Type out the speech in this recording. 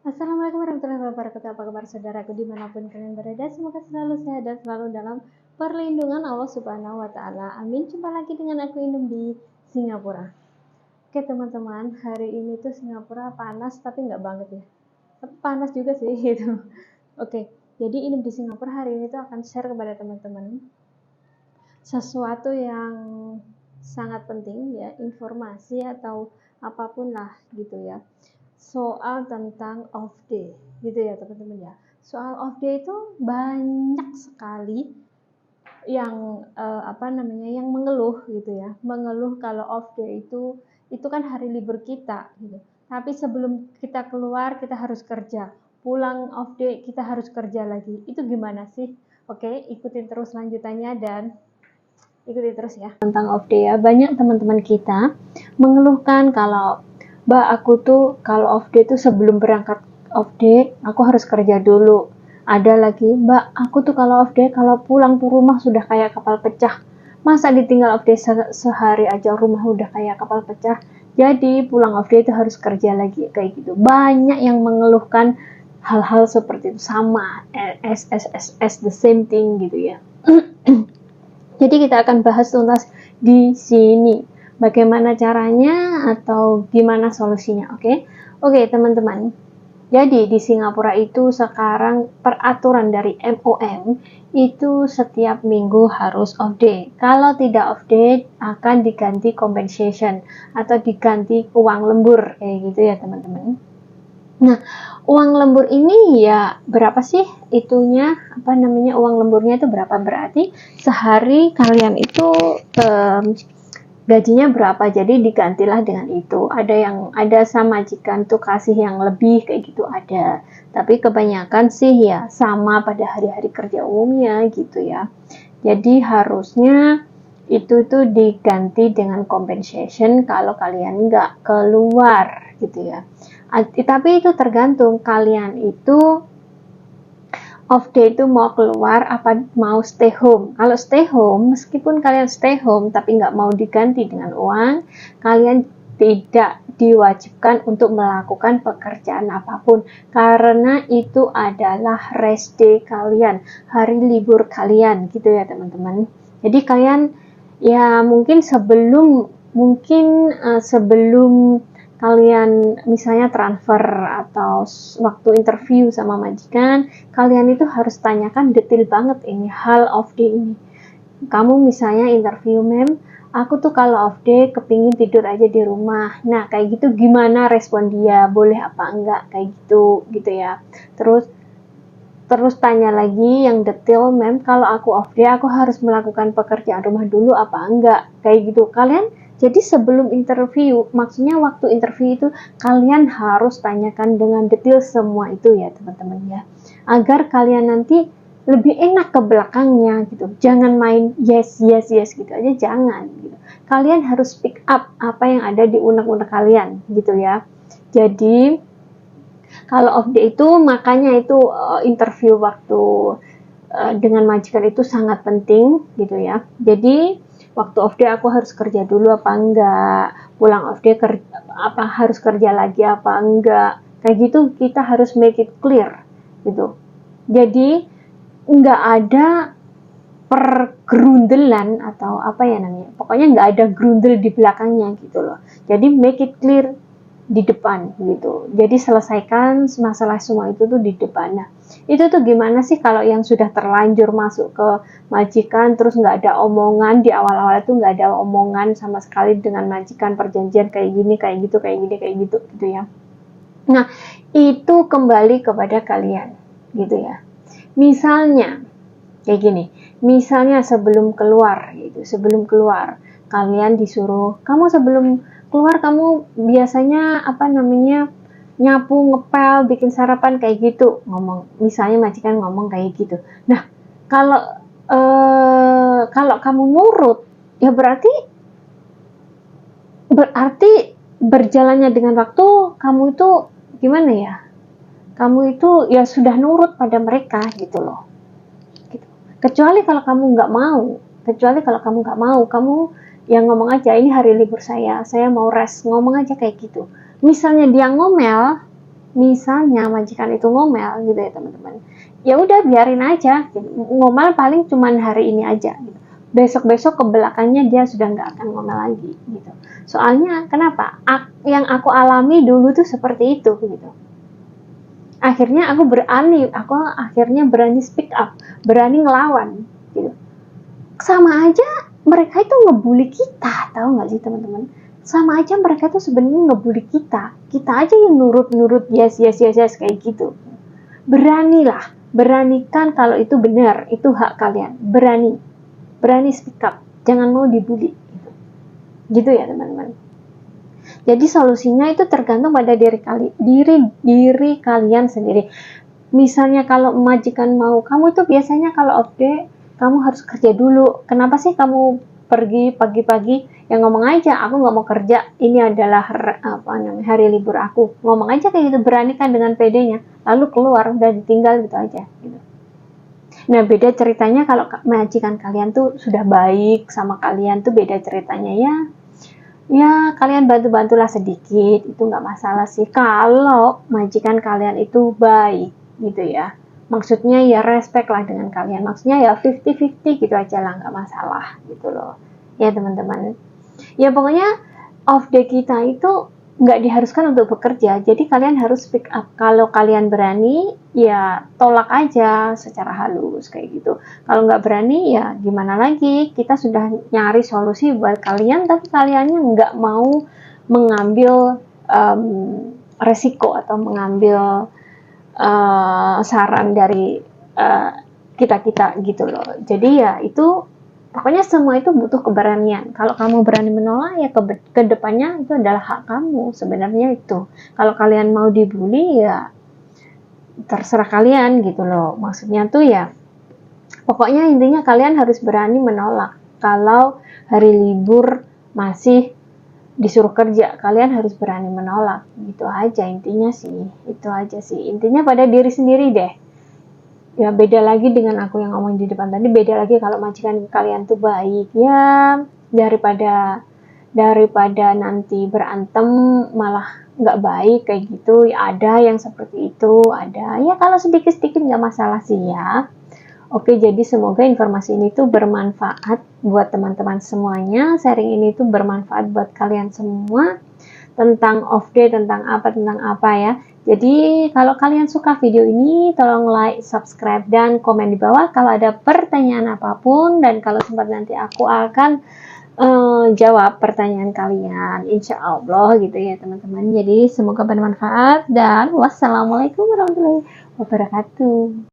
Assalamualaikum warahmatullahi wabarakatuh. Apa kabar saudaraku dimanapun kalian berada? Semoga selalu sehat dan selalu dalam perlindungan Allah Subhanahu wa Ta'ala. Amin. Jumpa lagi dengan aku Indum di Singapura. Oke teman-teman, hari ini tuh Singapura panas tapi nggak banget ya. Tapi panas juga sih gitu. Oke, jadi Indum di Singapura hari ini tuh akan share kepada teman-teman sesuatu yang sangat penting ya, informasi atau apapun lah gitu ya, soal tentang off day gitu ya teman-teman ya. Soal off day itu banyak sekali yang yang mengeluh gitu ya, mengeluh kalau off day itu kan hari libur kita gitu, tapi sebelum kita keluar kita harus kerja, pulang off day kita harus kerja lagi. Itu gimana sih? Oke, ikutin terus lanjutannya dan ikuti terus ya tentang off day ya. Banyak teman-teman kita mengeluhkan kalau Mbak, aku tuh kalau off day tuh sebelum berangkat off day aku harus kerja dulu. Ada lagi, Mbak, aku tuh kalau off day kalau pulang tuh rumah sudah kayak kapal pecah. Masa ditinggal off day sehari aja rumah udah kayak kapal pecah. Jadi pulang off day itu harus kerja lagi kayak gitu. Banyak yang mengeluhkan hal-hal seperti itu, sama as the same thing gitu ya. Jadi kita akan bahas tuntas di sini. Bagaimana caranya atau gimana solusinya, oke? Oke, teman-teman. Jadi di Singapura itu sekarang peraturan dari MOM itu setiap minggu harus off day. Kalau tidak off day akan diganti compensation atau diganti uang lembur kayak gitu ya, teman-teman. Nah, uang lembur ini ya berapa sih itunya, uang lemburnya itu berapa? Berarti sehari kalian itu gajinya berapa, jadi digantilah dengan itu. Ada sama majikan tuh kasih yang lebih kayak gitu ada, tapi kebanyakan sih ya sama pada hari-hari kerja umumnya gitu ya. Jadi harusnya itu tuh diganti dengan compensation kalau kalian nggak keluar gitu ya. Tapi itu tergantung kalian itu off day itu mau keluar apa mau stay home. Kalau stay home, meskipun kalian stay home tapi nggak mau diganti dengan uang, kalian tidak diwajibkan untuk melakukan pekerjaan apapun karena itu adalah rest day kalian, hari libur kalian gitu ya teman-teman. Jadi kalian ya sebelum kalian misalnya transfer atau waktu interview sama majikan, kalian itu harus tanyakan detail banget ini hal off day ini. Kamu misalnya interview, mem, aku tuh kalau off day kepingin tidur aja di rumah. Nah kayak gitu gimana respon dia, boleh apa enggak kayak gitu ya. Terus tanya lagi yang detail, mem, kalau aku off day aku harus melakukan pekerjaan rumah dulu apa enggak kayak gitu. Kalian jadi sebelum interview, maksudnya waktu interview itu kalian harus tanyakan dengan detail semua itu ya teman-teman ya, agar kalian nanti lebih enak ke belakangnya gitu. Jangan main yes gitu aja, jangan gitu. Kalian harus pick up apa yang ada di unek-unek kalian gitu ya. Jadi kalau off day itu makanya itu interview waktu dengan majikan itu sangat penting gitu ya. Jadi waktu off day aku harus kerja dulu apa enggak, pulang off day harus kerja lagi apa enggak, kayak gitu kita harus make it clear gitu. Jadi nggak ada pergerundelan atau pokoknya nggak ada grundel di belakangnya gitu loh. Jadi make it clear di depan gitu. Jadi selesaikan masalah semua itu tuh di depan. Nah, itu tuh gimana sih kalau yang sudah terlanjur masuk ke majikan terus nggak ada omongan di awal-awal, itu nggak ada omongan sama sekali dengan majikan, perjanjian kayak gini, kayak gitu gitu ya. Nah, itu kembali kepada kalian gitu ya. Misalnya kayak gini, misalnya sebelum keluar kalian disuruh, kamu sebelum keluar kamu biasanya nyapu, ngepel, bikin sarapan kayak gitu, misalnya majikan ngomong kayak gitu. Nah kalau kamu nurut ya berarti berjalannya dengan waktu kamu itu gimana ya, kamu itu ya sudah nurut pada mereka gitu loh. Kecuali kalau kamu nggak mau, kamu yang ngomong aja, ini hari libur saya mau rest, ngomong aja kayak gitu. Misalnya dia ngomel, misalnya majikan itu ngomel gitu ya teman-teman, ya udah biarin aja gitu. Ngomel paling cuman hari ini aja gitu. Besok-besok ke belakangnya dia sudah nggak akan ngomel lagi gitu. Soalnya kenapa? Yang aku alami dulu tuh seperti itu gitu. Akhirnya aku akhirnya berani speak up, berani ngelawan gitu. Sama aja mereka itu ngebully kita, tahu nggak sih teman-teman? Sama aja mereka tuh sebenarnya ngebully kita. Kita aja yang nurut-nurut yes kayak gitu. Beranilah, beranikan kalau itu benar, itu hak kalian. Berani speak up, jangan mau dibully. Gitu ya teman-teman. Jadi solusinya itu tergantung pada diri kalian sendiri. Misalnya kalau majikan mau, kamu itu biasanya kalau off day kamu harus kerja dulu. Kenapa sih kamu pergi pagi-pagi? Ya ngomong aja, aku nggak mau kerja. Ini adalah hari libur aku. Ngomong aja kayak gitu, beranikan dengan pedenya. Lalu keluar, udah ditinggal gitu aja. Gitu. Nah beda ceritanya kalau majikan kalian tuh sudah baik sama kalian tuh beda ceritanya ya. Ya kalian bantu-bantulah sedikit, itu nggak masalah sih. Kalau majikan kalian itu baik gitu ya. Maksudnya ya respect lah dengan kalian. Maksudnya ya 50-50 gitu aja lah, nggak masalah gitu loh. Ya teman-teman. Ya pokoknya off day kita itu nggak diharuskan untuk bekerja. Jadi kalian harus speak up. Kalau kalian berani, ya tolak aja secara halus kayak gitu. Kalau nggak berani, ya gimana lagi? Kita sudah nyari solusi buat kalian, tapi kaliannya nggak mau mengambil resiko atau mengambil saran dari kita gitu loh. Jadi ya itu pokoknya semua itu butuh keberanian. Kalau kamu berani menolak ya ke depannya itu adalah hak kamu sebenarnya itu. Kalau kalian mau dibully ya terserah kalian gitu loh. Maksudnya tuh ya pokoknya intinya kalian harus berani menolak. Kalau hari libur masih disuruh kerja, kalian harus berani menolak. Gitu aja intinya sih. Itu aja sih. Intinya pada diri sendiri deh. Ya beda lagi dengan aku yang ngomong di depan tadi, beda lagi kalau majikan kalian tuh baik ya, daripada nanti berantem malah nggak baik kayak gitu ya, ada yang seperti itu, ada ya, kalau sedikit-sedikit nggak masalah sih ya. Oke, jadi semoga informasi ini tuh bermanfaat buat teman-teman semuanya, sharing ini tuh bermanfaat buat kalian semua tentang off day, tentang apa ya. Jadi kalau kalian suka video ini, tolong like, subscribe, dan komen di bawah kalau ada pertanyaan apapun. Dan kalau sempat nanti aku akan jawab pertanyaan kalian, insya Allah gitu ya teman-teman. Jadi semoga bermanfaat dan wassalamualaikum warahmatullahi wabarakatuh.